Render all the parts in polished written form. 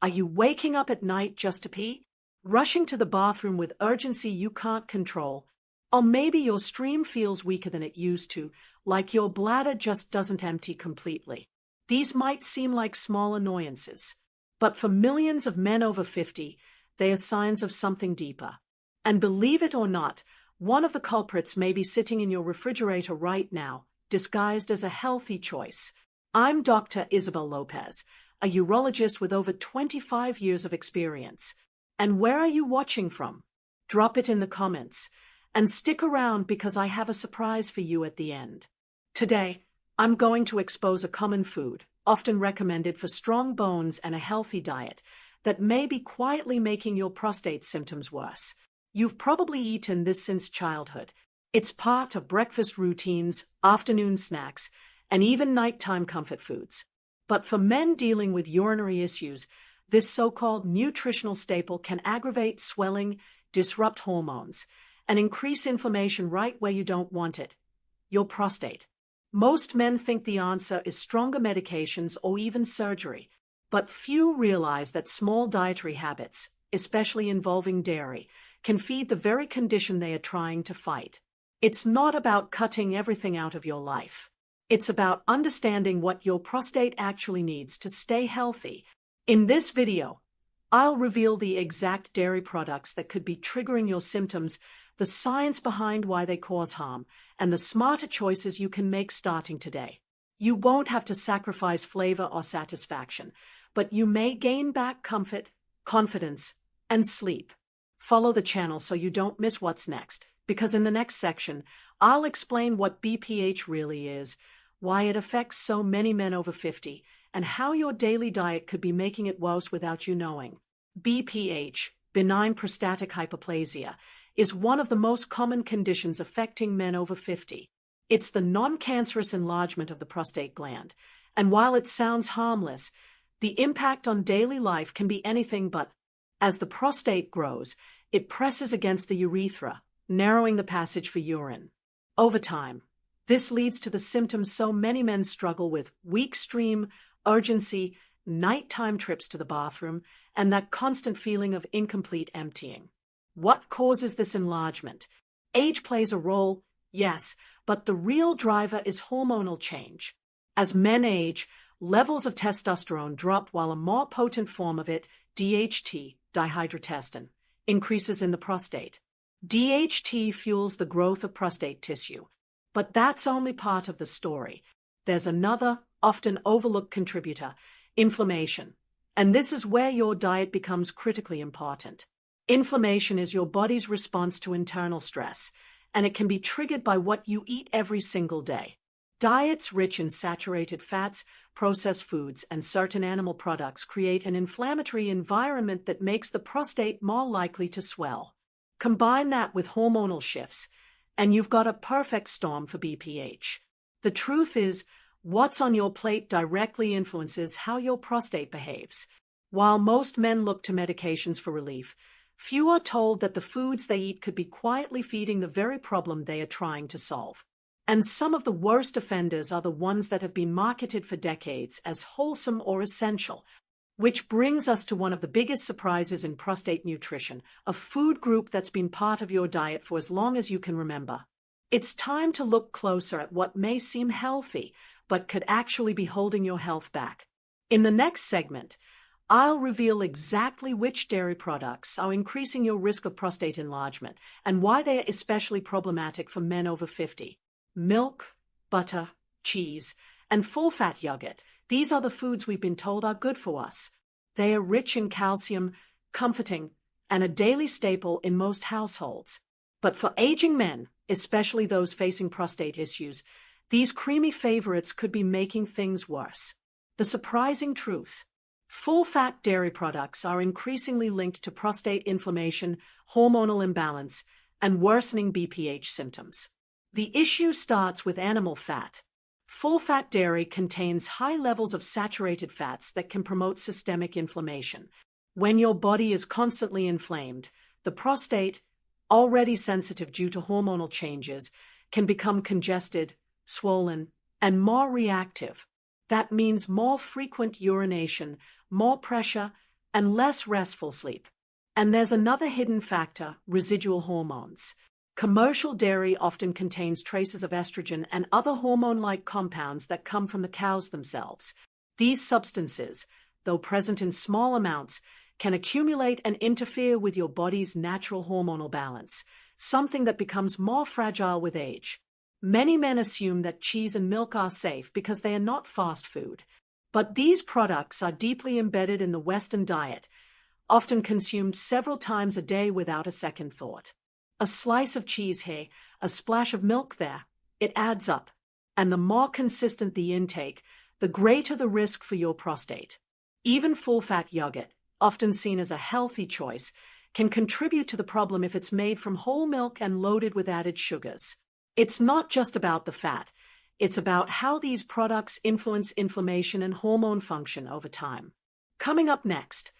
Are you waking up at night just to pee? Rushing to the bathroom with urgency you can't control? Or maybe your stream feels weaker than it used to, like your bladder just doesn't empty completely. These might seem like small annoyances, but for millions of men over 50, they are signs of something deeper. And believe it or not, one of the culprits may be sitting in your refrigerator right now, disguised as a healthy choice. I'm Dr. Isabel Lopez, a urologist with over 25 years of experience. And where are you watching from? Drop it in the comments. And stick around because I have a surprise for you at the end. Today, I'm going to expose a common food, often recommended for strong bones and a healthy diet, that may be quietly making your prostate symptoms worse. You've probably eaten this since childhood. It's part of breakfast routines, afternoon snacks, and even nighttime comfort foods. But for men dealing with urinary issues, this so-called nutritional staple can aggravate swelling, disrupt hormones, and increase inflammation right where you don't want it: your prostate. Most men think the answer is stronger medications or even surgery, but few realize that small dietary habits, especially involving dairy, can feed the very condition they are trying to fight. It's not about cutting everything out of your life. It's about understanding what your prostate actually needs to stay healthy. In this video, I'll reveal the exact dairy products that could be triggering your symptoms, the science behind why they cause harm, and the smarter choices you can make starting today. You won't have to sacrifice flavor or satisfaction, but you may gain back comfort, confidence, and sleep. Follow the channel so you don't miss what's next, because in the next section, I'll explain what BPH really is, why it affects so many men over 50, and how your daily diet could be making it worse without you knowing. BPH, benign prostatic hyperplasia, is one of the most common conditions affecting men over 50. It's the non-cancerous enlargement of the prostate gland, and while it sounds harmless, the impact on daily life can be anything but. As the prostate grows, it presses against the urethra, narrowing the passage for urine. Over time, this leads to the symptoms so many men struggle with: weak stream, urgency, nighttime trips to the bathroom, and that constant feeling of incomplete emptying. What causes this enlargement? Age plays a role, yes, but the real driver is hormonal change. As men age, levels of testosterone drop while a more potent form of it, DHT, dihydrotestosterone, increases in the prostate. DHT fuels the growth of prostate tissue, but that's only part of the story. There's another, often overlooked contributor: inflammation. And this is where your diet becomes critically important. Inflammation is your body's response to internal stress, and it can be triggered by what you eat every single day. Diets rich in saturated fats, processed foods, and certain animal products create an inflammatory environment that makes the prostate more likely to swell. Combine that with hormonal shifts, and you've got a perfect storm for BPH. The truth is, what's on your plate directly influences how your prostate behaves. While most men look to medications for relief, few are told that the foods they eat could be quietly feeding the very problem they are trying to solve. And some of the worst offenders are the ones that have been marketed for decades as wholesome or essential. Which brings us to one of the biggest surprises in prostate nutrition, a food group that's been part of your diet for as long as you can remember. It's time to look closer at what may seem healthy, but could actually be holding your health back. In the next segment, I'll reveal exactly which dairy products are increasing your risk of prostate enlargement and why they are especially problematic for men over 50. Milk, butter, cheese, and full-fat yogurt. These are the foods we've been told are good for us. They are rich in calcium, comforting, and a daily staple in most households. But for aging men, especially those facing prostate issues, these creamy favorites could be making things worse. The surprising truth: full-fat dairy products are increasingly linked to prostate inflammation, hormonal imbalance, and worsening BPH symptoms. The issue starts with animal fat. Full-fat dairy contains high levels of saturated fats that can promote systemic inflammation. When your body is constantly inflamed, the prostate, already sensitive due to hormonal changes, can become congested, swollen, and more reactive. That means more frequent urination, more pressure, and less restful sleep. And there's another hidden factor: residual hormones. Commercial dairy often contains traces of estrogen and other hormone-like compounds that come from the cows themselves. These substances, though present in small amounts, can accumulate and interfere with your body's natural hormonal balance, something that becomes more fragile with age. Many men assume that cheese and milk are safe because they are not fast food. But these products are deeply embedded in the Western diet, often consumed several times a day without a second thought. A slice of cheese here, a splash of milk there, it adds up. And the more consistent the intake, the greater the risk for your prostate. Even full-fat yogurt, often seen as a healthy choice, can contribute to the problem if it's made from whole milk and loaded with added sugars. It's not just about the fat, it's about how these products influence inflammation and hormone function over time. Coming up next,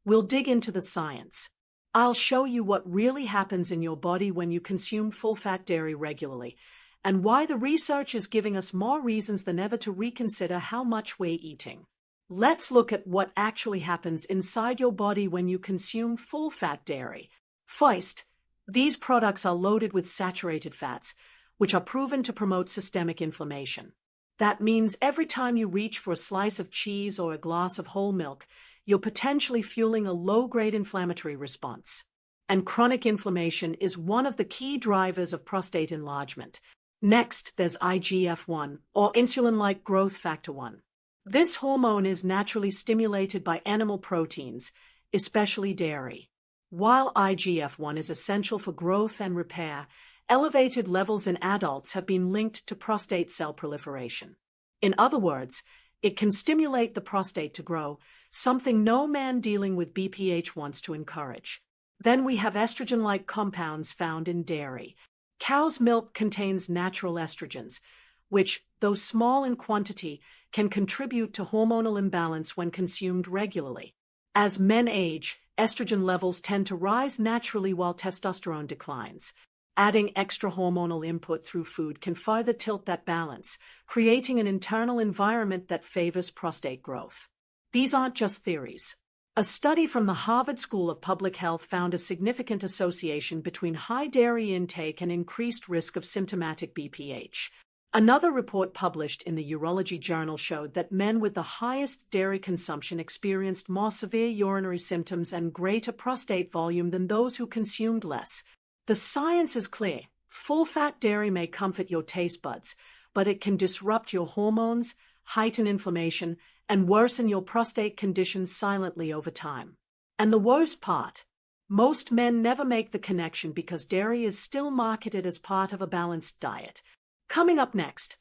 we'll dig into the science. I'll show you what really happens in your body when you consume full-fat dairy regularly, and why the research is giving us more reasons than ever to reconsider how much we're eating. Let's look at what actually happens inside your body when you consume full-fat dairy. First, these products are loaded with saturated fats, which are proven to promote systemic inflammation. That means every time you reach for a slice of cheese or a glass of whole milk, you're potentially fueling a low-grade inflammatory response. And chronic inflammation is one of the key drivers of prostate enlargement. Next, there's IGF-1, or insulin-like growth factor 1. This hormone is naturally stimulated by animal proteins, especially dairy. While IGF-1 is essential for growth and repair, elevated levels in adults have been linked to prostate cell proliferation. In other words, it can stimulate the prostate to grow, something no man dealing with BPH wants to encourage. Then we have estrogen-like compounds found in dairy. Cow's milk contains natural estrogens, which, though small in quantity, can contribute to hormonal imbalance when consumed regularly. As men age, estrogen levels tend to rise naturally while testosterone declines. Adding extra hormonal input through food can further tilt that balance, creating an internal environment that favors prostate growth. These aren't just theories. A study from the Harvard School of Public Health found a significant association between high dairy intake and increased risk of symptomatic BPH. Another report published in the Urology Journal showed that men with the highest dairy consumption experienced more severe urinary symptoms and greater prostate volume than those who consumed less. The science is clear. Full-fat dairy may comfort your taste buds, but it can disrupt your hormones, heighten inflammation, and worsen your prostate condition silently over time. And the worst part, most men never make the connection because dairy is still marketed as part of a balanced diet. Coming up next,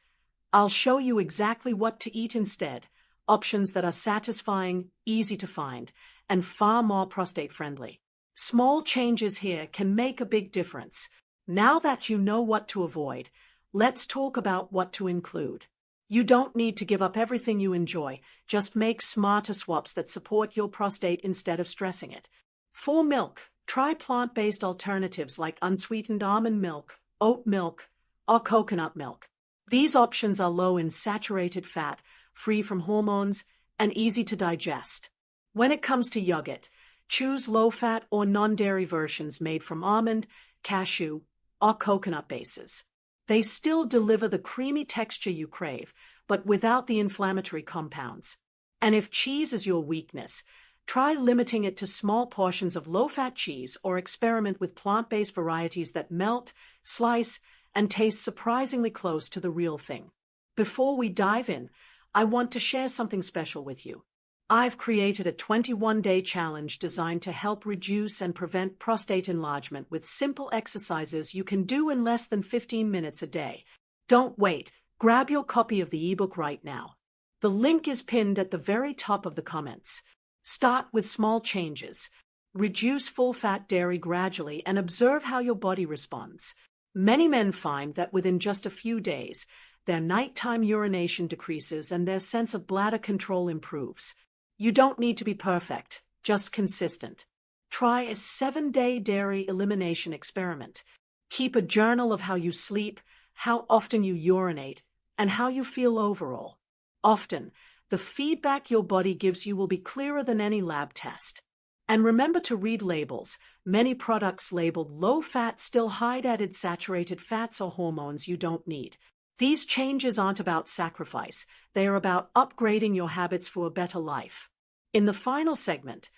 I'll show you exactly what to eat instead, options that are satisfying, easy to find, and far more prostate-friendly. Small changes here can make a big difference. Now that you know what to avoid, let's talk about what to include. You don't need to give up everything you enjoy, just make smarter swaps that support your prostate instead of stressing it. For milk, try plant-based alternatives like unsweetened almond milk, oat milk, or coconut milk. These options are low in saturated fat, free from hormones, and easy to digest. When it comes to yogurt, choose low-fat or non-dairy versions made from almond, cashew, or coconut bases. They still deliver the creamy texture you crave, but without the inflammatory compounds. And if cheese is your weakness, try limiting it to small portions of low-fat cheese or experiment with plant-based varieties that melt, slice, and taste surprisingly close to the real thing. Before we dive in, I want to share something special with you. I've created a 21-day challenge designed to help reduce and prevent prostate enlargement with simple exercises you can do in less than 15 minutes a day. Don't wait. Grab your copy of the ebook right now. The link is pinned at the very top of the comments. Start with small changes. Reduce full-fat dairy gradually and observe how your body responds. Many men find that within just a few days, their nighttime urination decreases and their sense of bladder control improves. You don't need to be perfect, just consistent. Try a 7-day dairy elimination experiment. Keep a journal of how you sleep, how often you urinate, and how you feel overall. Often, The feedback your body gives you will be clearer than any lab test. And remember to read labels. Many products labeled low-fat still hide added saturated fats or hormones you don't need. These changes aren't about sacrifice. They are about upgrading your habits for a better life. In the final segment,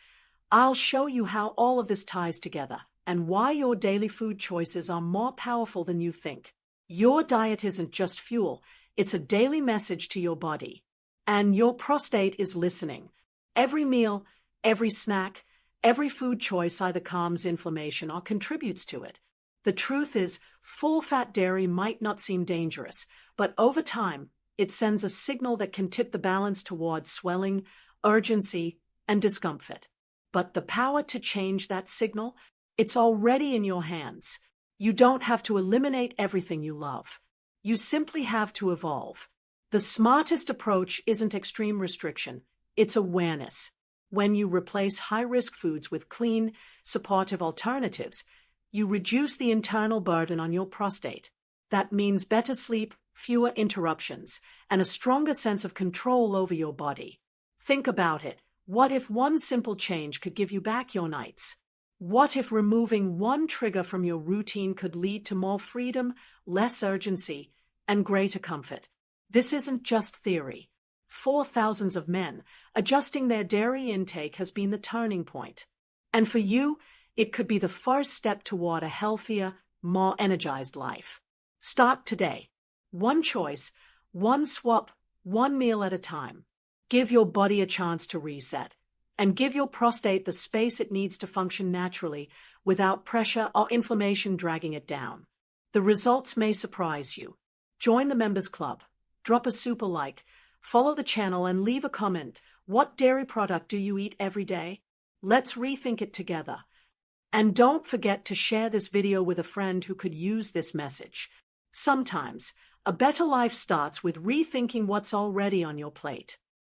I'll show you how all of this ties together and why your daily food choices are more powerful than you think. Your diet isn't just fuel, it's a daily message to your body. And your prostate is listening. Every meal, every snack, every food choice either calms inflammation or contributes to it. The truth is, full-fat dairy might not seem dangerous, but over time, it sends a signal that can tip the balance towards swelling, urgency, and discomfort. But the power to change that signal, it's already in your hands. You don't have to eliminate everything you love. You simply have to evolve. The smartest approach isn't extreme restriction, it's awareness. When you replace high-risk foods with clean, supportive alternatives, you reduce the internal burden on your prostate. That means better sleep, fewer interruptions, and a stronger sense of control over your body. Think about it. What if one simple change could give you back your nights? What if removing one trigger from your routine could lead to more freedom, less urgency, and greater comfort? This isn't just theory. For thousands of men, adjusting their dairy intake has been the turning point. And for you, it could be the first step toward a healthier, more energized life. Start today. One choice, one swap, one meal at a time. Give your body a chance to reset, and give your prostate the space it needs to function naturally without pressure or inflammation dragging it down. The results may surprise you. Join the Members Club. Drop a super like, follow the channel, and leave a comment. What dairy product do you eat every day? Let's rethink it together. And don't forget to share this video with a friend who could use this message. Sometimes, a better life starts with rethinking what's already on your plate.